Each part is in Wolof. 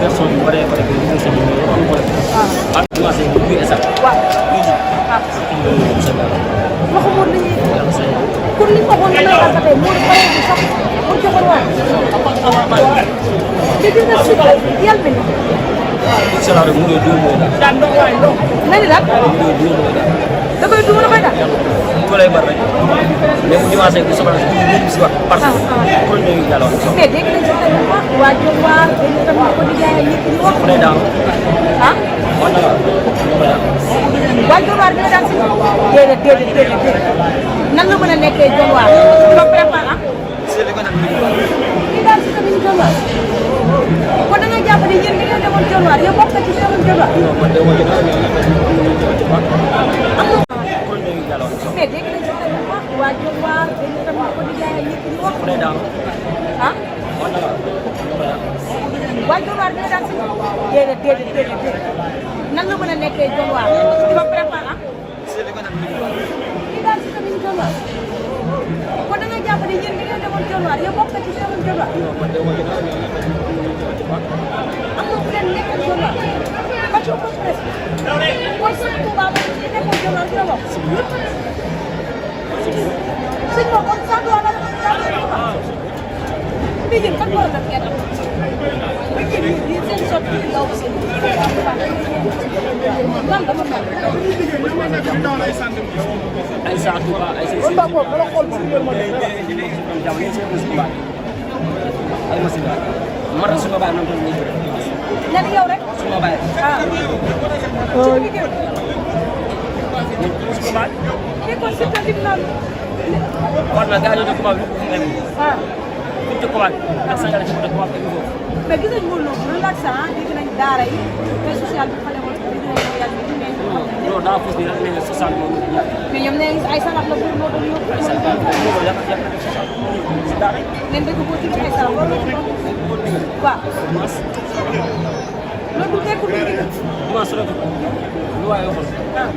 version yu bëree bëri bi ñu seen numéro am ko def. waaw commencé bu esat. waaw waaw. waxu Modou la ñuy pour li ñu waxoon nga may rafetee Modou pare bi sax pour joxoon waat. li gën a si yàlla bi. incha allah rek mu ngi dóor mooy daal. daan doon waay doon. nga ni daal. mu ngi dóor mooy daal. da koy dóor da koy daal. bu lay bar rek. mais bu dimanche bu soxla si wax parce que pour ñu yàlla wax. mais dégg nañu si tamit waa Diop waa dañu tamit ko di jaay ñëpp di wax. mu lay daal. ah. wax na la waa Diop waa dina daan si. déedéet. nan la mën a nekkee Diop waa. ba préparé ah. kii daal si tamit Diop waa. kon da ngay jàpp ne yéen ñi ngeen demoon Diop waa yow bokk na ci demoon Diop waa. mais dégg nañu si tamit waa Diop waa dañu tamit ko di jaay ñëpp di wax. mu lay daal. ah. wax na la waa Diop waa dina daan si. déedéet. nan la mën a nekkee Diop waa. ba préparé ah. kii daal si tamit Diop waa. kon da ngay jàpp ne yéen ñi ngeen demoon Diop waa yow bokk na ci demoon Diop waa. am na ku leen nekkal Diop waa. ba ci ëpp presque. kon sëñ Touba ba ci nekkoon Diop waa dina bokk. sëñ bi kon saa du wàllu mais yéen kan moo la def kenn yéen seen soppi yi ndaw si nan dafa mel. ay saa Touba ay say ay machine man rek su ma bàyyi noonu tamit ñu nga ni yow rek. su ma bàyyi. ah. ci liggéey. su ma bàyyi. mais kon si tamit naan. war na gars yi ñoo commencé lu mu ah. bu ñu commencé ak Sénégal ci côté commencé foofu. mais gis nañu Modou Lo relaxant dégg nañu daara yi te social bi fa demoon dégg nañu ko yàlla bi mais. non daa fos ni rek ne social moom mais ñoom nee nañu ay sarax la pour moo doon yóbbu. ay social moom yàq social si daara yi. nen dëgg boo diggee ay sarax loolu la ci doon. waaw. loolu du nekkul lu dëgg. dimanche rek lu waay waxoon.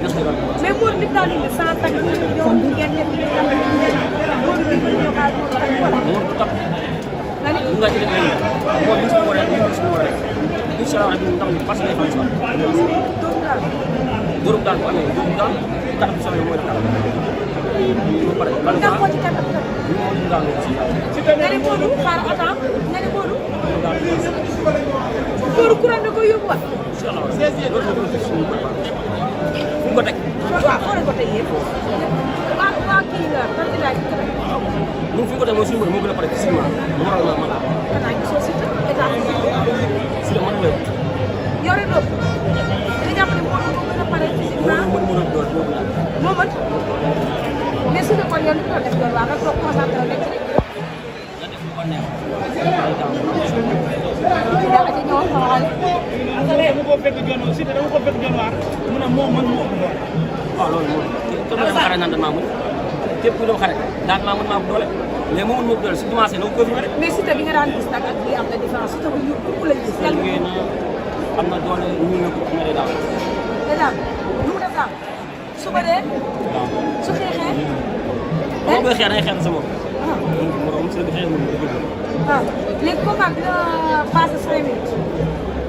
des na mais Modou li daal di ne sans tag ñoom ngeen def li nga xam ne Modou bi ñu ñëw xaar Modou rek wala. moom du tax. nga ni nga ci def léegi moom li mu war a def li mu war a def incha allah rabi ndam li parce que day fan doomu daal. dóorum daal bu amee dóorum daal kanam bi soobee mooy def kanam. ba pare ban ndax moo ci kanam kanam. moom daal la aussi. nga ni Modou xaaral attends nga ni Modou. Modou courant da koy yóbbuwaat. incha allah loolu la doon suñu préparation. fu mu ko teg. waaw foo leen ko teg yëpp. waa kii nga candidat bi tamit. ñun fi mu ko teg mooy suñu mbër moo gën a pare physiquement mu waral ma mën a. xanaa gisoo si état bi. si la mën a wér. yow rek loolu. nga jàpp ne Modou moo gën a pare physiquement. moo mën a doon moo gën a. moo mën. mais su nekkoon yow li nga def loolu waa nga toog concentré nekk ci rek. nga def lu ko neex. daa aja ñëwoon sama xale. dama ko fekk John aussi dama ko fekk John waar mu ne moo mën moo ëpp doole. waaw loolu moom képp ku dem xare naan damaa mën képp ku dem xare daan maa mën maa ëpp doole mais moo mën moo ëpp doole su commencé na ko confirmé rek. mais Siteu bi nga daan gis nag ak bii am na différence Siteu bu ñu ëpp la gis. yàlla liggéey na am na doole ñu ne ko am na day daal. dèjà lu mu def daal su bëree su xeexee. boo koy xeex day xeex sa bopp. moom si la xeex moom ah léegi combat bi dina passé 5 minutes.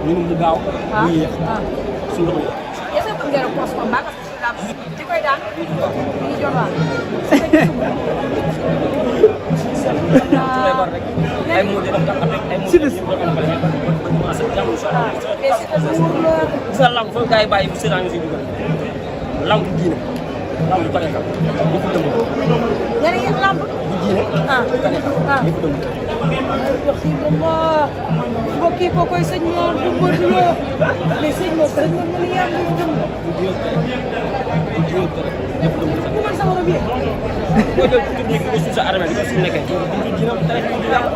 ñu mu gaaw. ah ñu yéex ah. suñu doxul. est-ce que ngeen a post combat parce que daal di koy daan di jot waat. ay mots de ay mots de gis nga lamb foofu gars yi bàyyi bu seetaan si dugal lamb diine lamb pare ka yëpp dëmb nga ne yéen lamb. diine ah pare ka ah. yëpp dëmb jox si mbokk yi ko koy sëñ Mor du Modou Lo mais sëñ Mor sëñ Mor mu yàlla lu jëm. bu man sama robier. boo jël tuuti nekk ba suuf sa armée bi su nekkee dina tere di yàq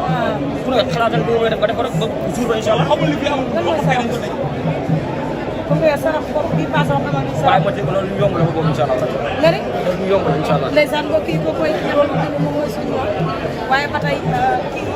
ku ne xalaatal bi may def ba def rek ba jour ba incha allah xamul li fi am lan mooy sarax comme que sarax foofu bii paase wax nga ma waaye ma dégg loolu lu yomb la ma boobu incha allah nga ne loolu lu yomb la incha allah ndeysaan mbokk yi ko koy xamante ne moom mooy suñu waaye ba tey kii